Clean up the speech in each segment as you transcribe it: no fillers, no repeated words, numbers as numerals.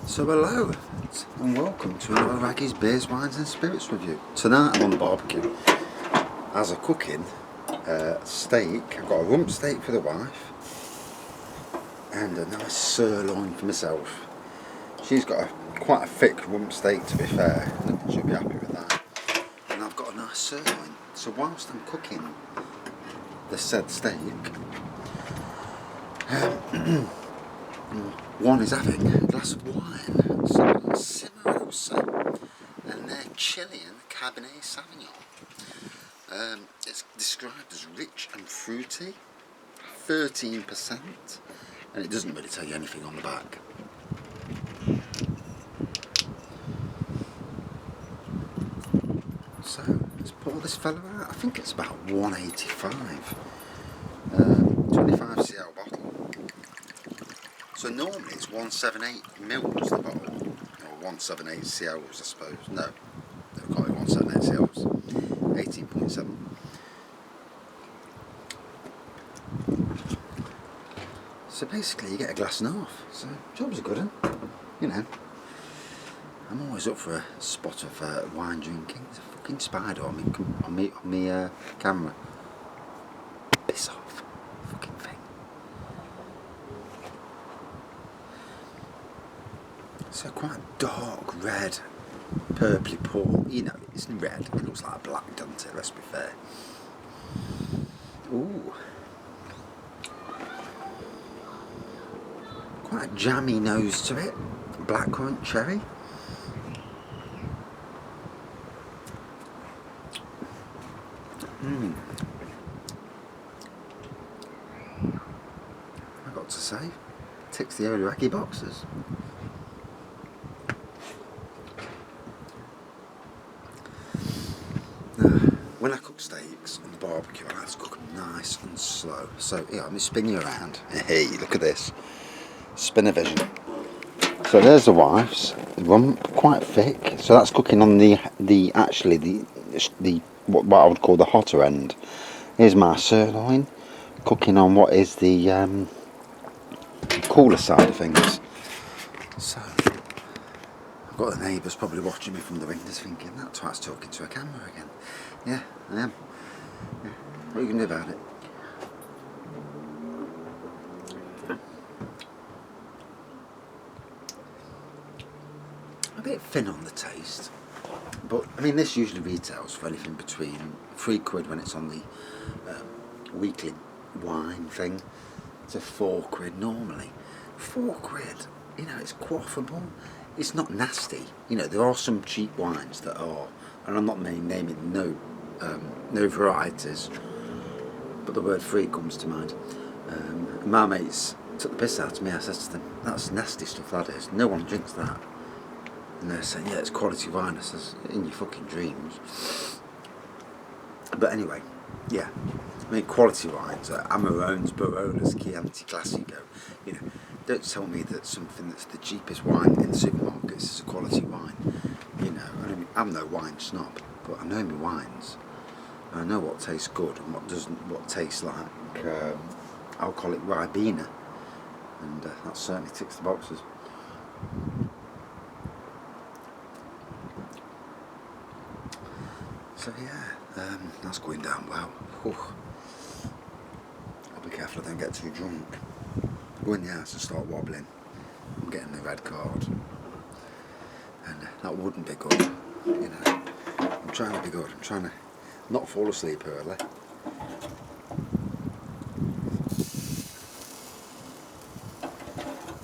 So hello and welcome to another Raggy's Beers, Wines and Spirits review. Tonight I'm on the barbecue as a cooking steak. I've got a rump steak for the wife and a nice sirloin for myself. She's got quite a thick rump steak, to be fair, and she'll be happy with that. And I've got a nice sirloin. So whilst I'm cooking the said steak, one is having a glass of wine, some Cimarosa, and their Chilean Cabernet Sauvignon. It's described as rich and fruity, 13%, and it doesn't really tell you anything on the back. So let's pour this fella out. I think it's about 185, 25cl bottle. So normally it's 178 mils the bottle, or 178 cls I suppose. No, they call it 178 cls, 18.7. So basically you get a glass and a half, so job's a good one, you know. I'm always up for a spot of wine drinking. There's a fucking spider on me camera. Piss off, fucking thing. So quite dark red, purpley purple. You know, it's red. It looks like black, doesn't it? Let's be fair. Ooh. Quite a jammy nose to it. Blackcurrant cherry. I've got to say, ticks the early Raggy boxes. When I cook steaks on the barbecue, I like to cook them nice and slow. So yeah, let me spin you around. Hey, look at this. Spin a vision. So there's the wife's rump, quite thick. So that's cooking on the what I would call the hotter end. Here's my sirloin, cooking on what is the cooler side of things. So I've got the neighbours probably watching me from the windows thinking, that twat's talking to a camera again. Yeah, I am. Yeah. What are you going to do about it? A bit thin on the taste, but I mean this usually retails for anything between £3 when it's on the weekly wine thing to £4 normally. £4, you know, it's quaffable. It's not nasty. You know, there are some cheap wines that are, and I'm not naming no varieties, but the word free comes to mind. My mates took the piss out of me. I said to them, that's nasty stuff, that is. No one drinks that. And they're saying, yeah, it's quality wine. I says, in your fucking dreams. But anyway, yeah. I mean, quality wines are Amarones, Barolas, Chianti Classico. You know, don't tell me that something that's the cheapest wine in the supermarkets is a quality wine. You know, I mean, I'm no wine snob, but I know my wines. I know what tastes good and what doesn't, what tastes like alcoholic Ribena. And that certainly ticks the boxes. So yeah, that's going down well. Whew. I'll be careful I don't get too drunk. Go in the house and start wobbling. I'm getting the red card. And that wouldn't be good, you know. I'm trying to be good. I'm trying to not fall asleep early.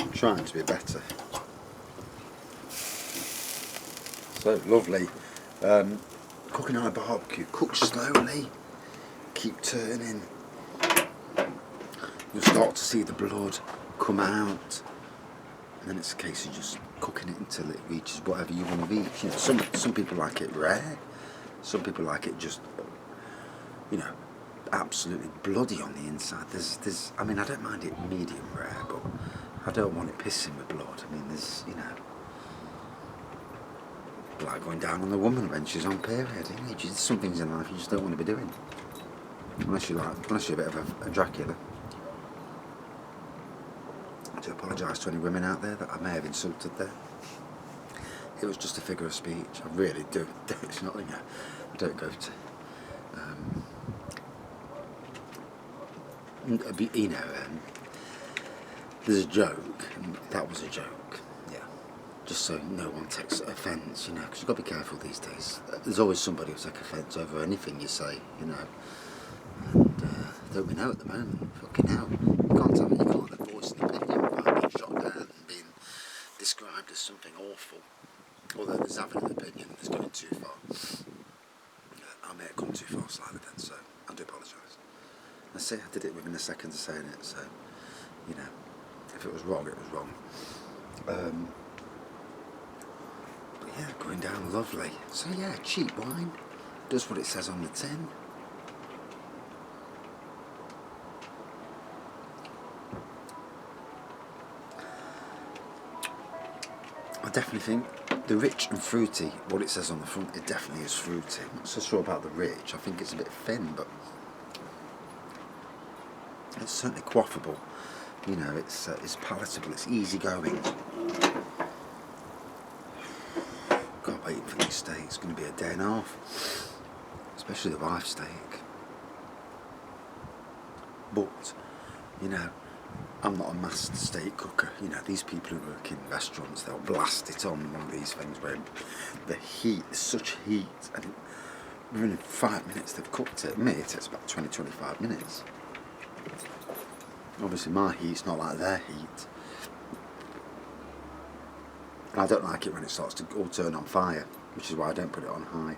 I'm trying to be better. So lovely. Cooking on a barbecue, cook slowly, keep turning. You'll start to see the blood come out, and then it's a case of just cooking it until it reaches whatever you want to reach. You know, some people like it rare, some people like it just, you know, absolutely bloody on the inside. There's, I mean, I don't mind it medium rare, but I don't want it pissing with blood. I mean, there's, you know. Like going down on the woman when she's on period. You know, just some things in life you just don't want to be doing, unless you're a bit of a Dracula. I do apologise to any women out there that I may have insulted there. It was just a figure of speech. I really do. It's not, I don't go to. There's a joke, and that was a joke. Yeah. Just so no one takes offence, because you've got to be careful these days. There's always somebody who takes offence over anything you say, And don't we know at the moment? Fucking hell. You can't tell me you can't have voice an opinion without being shot down and being described as something awful. Although there's having an opinion that's going too far. I may have come too far slightly then, so I do apologise. I say I did it within a second of saying it, so, if it was wrong, it was wrong. But yeah, going down lovely. So yeah, cheap wine. Does what it says on the tin. I definitely think the rich and fruity, what it says on the front, it definitely is fruity. I'm not so sure about the rich. I think it's a bit thin, but it's certainly quaffable. It's palatable. It's easy going. Can't wait for these steaks. It's going to be a day and a half, especially the wife steak. But I'm not a master steak cooker. These people who work in restaurants, they'll blast it on one of these things where the heat, there's such heat, and within 5 minutes they've cooked it. Me, it takes about 20-25 minutes. Obviously my heat's not like their heat. I don't like it when it starts to all turn on fire, which is why I don't put it on high.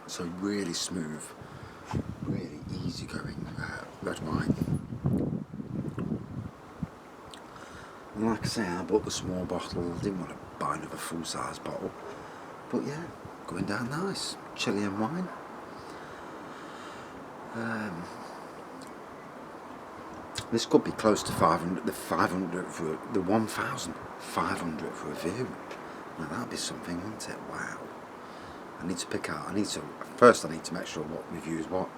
So really smooth, really easy going red wine. And like I say, I bought the small bottle. I didn't want to buy another full-size bottle. But yeah, going down nice. Chilean wine. This could be close to 500. The 500 for the 1,500 for review. Now that'd be something, wouldn't it? Wow. I need to pick out. First I need to make sure what review is what.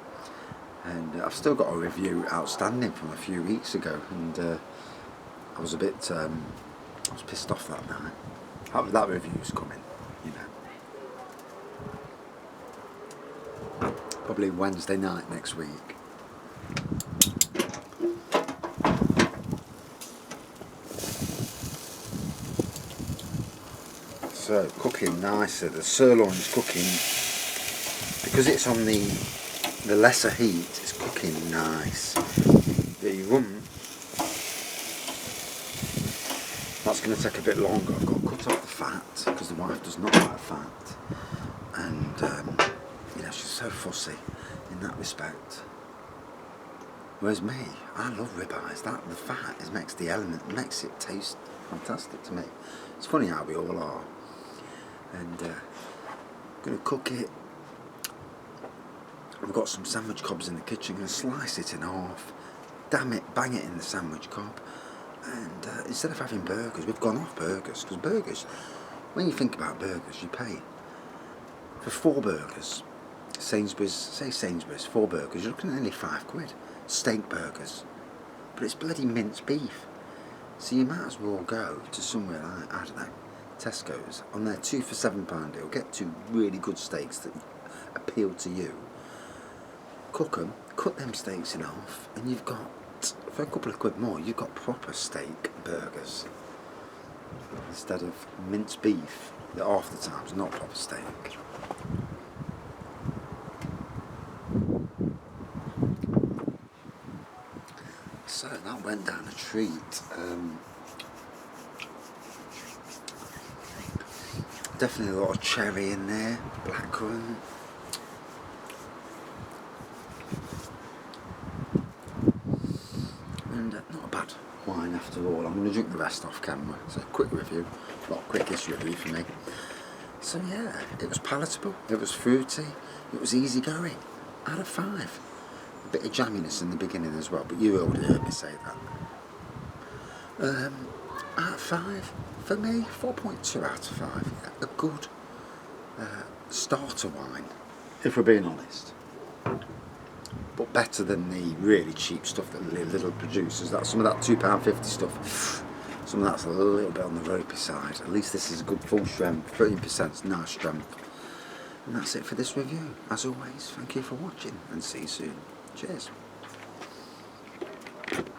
And I've still got a review outstanding from a few weeks ago, and I was a bit. I was pissed off that night. That review's coming, Probably Wednesday night next week. So cooking nicer. The sirloin's cooking because it's on the lesser heat. It's cooking nice. The rump, that's going to take a bit longer. I've got to cut off the fat because the wife does not like fat, and she's so fussy in that respect. Whereas me, I love ribeyes. The fat makes the element, makes it taste fantastic to me. It's funny how we all are. And I'm going to cook it. I've got some sandwich cobs in the kitchen. I'm going to slice it in half. Damn it, bang it in the sandwich cob. And instead of having burgers, we've gone off burgers. Because burgers, when you think about burgers, you pay for 4 burgers. Sainsbury's, 4 burgers, you're looking at nearly £5. Steak burgers. But it's bloody minced beef. So you might as well go to somewhere like, I don't know, Tesco's, on their 2 for £7 deal. Get 2 really good steaks that appeal to you. Cook them, cut them steaks in half, and you've got, for a couple of quid more, you've got proper steak burgers. Instead of minced beef, that half the time is not proper steak. So that went down a treat. Definitely a lot of cherry in there, blackcurrant. And not a bad wine after all. I'm going to drink the rest off camera. So quick review, not quickest review for me. So yeah, it was palatable, it was fruity, it was easy going. Out of 5. A bit of jamminess in the beginning as well, but you already heard me say that. Out of 5, for me, 4.2 out of 5. A good starter wine, if we're being honest. but better than the really cheap stuff that Lidl produces. That's some of that £2.50 stuff. Some of that's a little bit on the ropey side. At least this is a good full strength, 13% nice strength. And that's it for this review. As always, thank you for watching and see you soon. Cheers.